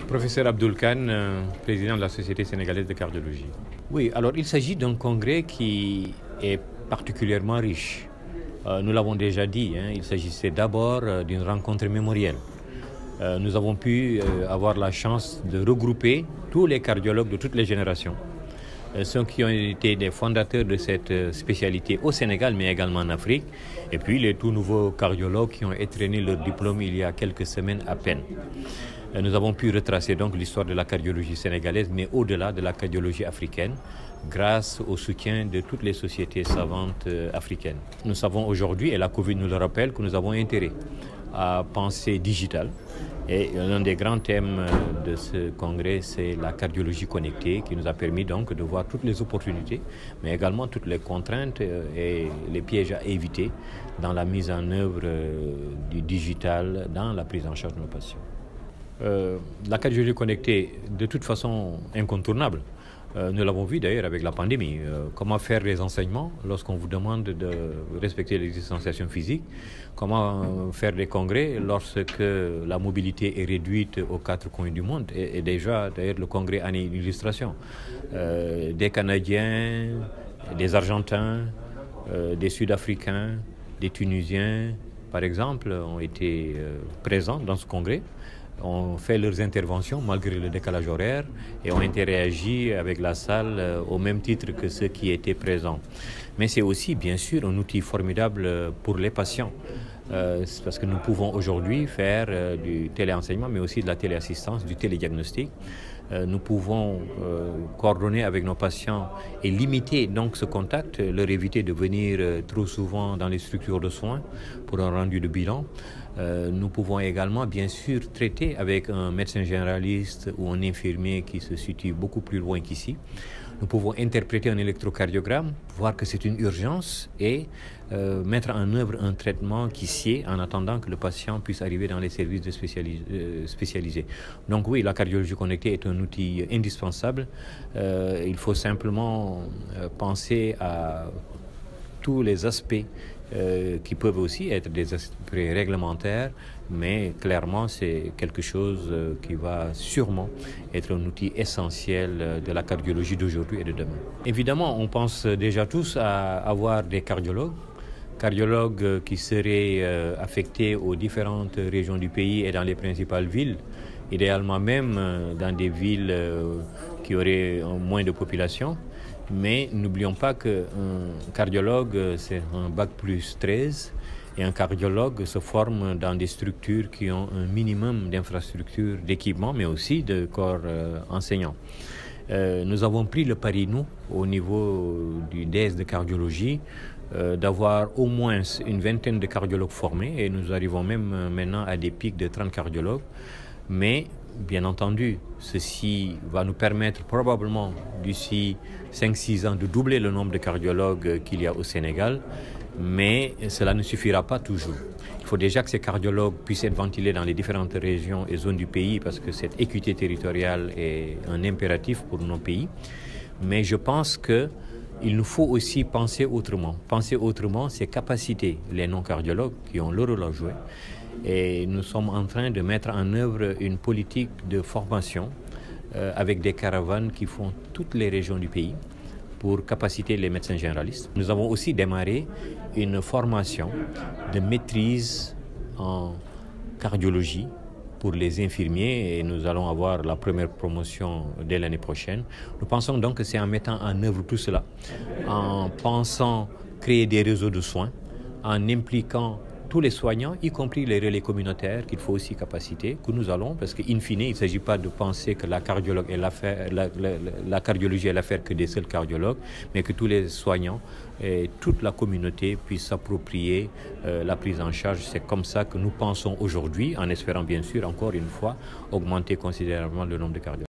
Professeur Abdoul Kane, président de la Société sénégalaise de cardiologie. Oui, alors il s'agit d'un congrès qui est particulièrement riche. Nous l'avons déjà dit, il s'agissait d'abord d'une rencontre mémorielle. Nous avons pu avoir la chance de regrouper tous les cardiologues de toutes les générations, ceux qui ont été des fondateurs de cette spécialité au Sénégal, mais également en Afrique, et puis les tout nouveaux cardiologues qui ont étrenné leur diplôme il y a quelques semaines à peine. Nous avons pu retracer donc l'histoire de la cardiologie sénégalaise, mais au-delà de la cardiologie africaine, grâce au soutien de toutes les sociétés savantes africaines. Nous savons aujourd'hui, et la Covid nous le rappelle, que nous avons intérêt à penser digital. Et l'un des grands thèmes de ce congrès, c'est la cardiologie connectée, qui nous a permis donc de voir toutes les opportunités, mais également toutes les contraintes et les pièges à éviter dans la mise en œuvre du digital dans la prise en charge de nos patients. La cardiologie connectée, de toute façon incontournable. Nous l'avons vu d'ailleurs avec la pandémie. Comment faire les enseignements lorsqu'on vous demande de respecter les distanciations physiques? Comment faire des congrès lorsque la mobilité est réduite aux quatre coins du monde? Et déjà, d'ailleurs, le congrès en est une illustration. Des Canadiens, des Argentins, des Sud-Africains, des Tunisiens, par exemple, ont été présents dans ce congrès, ont fait leurs interventions malgré le décalage horaire et ont interagi avec la salle au même titre que ceux qui étaient présents. Mais c'est aussi, bien sûr, un outil formidable pour les patients. Parce que nous pouvons aujourd'hui faire du téléenseignement, mais aussi de la téléassistance, du télédiagnostic. Nous pouvons coordonner avec nos patients et limiter donc ce contact, leur éviter de venir trop souvent dans les structures de soins pour un rendu de bilan. Nous pouvons également, bien sûr, traiter avec un médecin généraliste ou un infirmier qui se situe beaucoup plus loin qu'ici. Nous pouvons interpréter un électrocardiogramme, voir que c'est une urgence et mettre en œuvre un traitement qui sied en attendant que le patient puisse arriver dans les services spécialisés. Donc oui, la cardiologie connectée est un outil indispensable. Il faut simplement penser à tous les aspects qui peuvent aussi être des aspects réglementaires, mais clairement c'est quelque chose qui va sûrement être un outil essentiel de la cardiologie d'aujourd'hui et de demain. Évidemment, on pense déjà tous à avoir des cardiologues qui seraient affectés aux différentes régions du pays et dans les principales villes, idéalement même dans des villes qui auraient moins de population. Mais n'oublions pas qu'un cardiologue, c'est un bac plus 13 et un cardiologue se forme dans des structures qui ont un minimum d'infrastructures, d'équipements, mais aussi de corps enseignants. Nous avons pris le pari, nous, au niveau du DES de cardiologie, d'avoir au moins une vingtaine de cardiologues formés et nous arrivons même maintenant à des pics de 30 cardiologues. Mais bien entendu, ceci va nous permettre probablement d'ici 5-6 ans de doubler le nombre de cardiologues qu'il y a au Sénégal, mais cela ne suffira pas toujours. Il faut déjà que ces cardiologues puissent être ventilés dans les différentes régions et zones du pays parce que cette équité territoriale est un impératif pour nos pays. Mais je pense qu'il nous faut aussi penser autrement. Penser autrement, c'est capaciter les non-cardiologues qui ont leur rôle à jouer. Et nous sommes en train de mettre en œuvre une politique de formation avec des caravanes qui font toutes les régions du pays pour capaciter les médecins généralistes. Nous avons aussi démarré une formation de maîtrise en cardiologie pour les infirmiers et nous allons avoir la première promotion dès l'année prochaine. Nous pensons donc que c'est en mettant en œuvre tout cela, en pensant créer des réseaux de soins, en impliquant tous les soignants, y compris les relais communautaires qu'il faut aussi capaciter, que nous allons, parce qu'in fine, il ne s'agit pas de penser que la cardiologie est l'affaire que des seuls cardiologues, mais que tous les soignants et toute la communauté puissent s'approprier la prise en charge. C'est comme ça que nous pensons aujourd'hui, en espérant bien sûr, encore une fois, augmenter considérablement le nombre de cardiologues.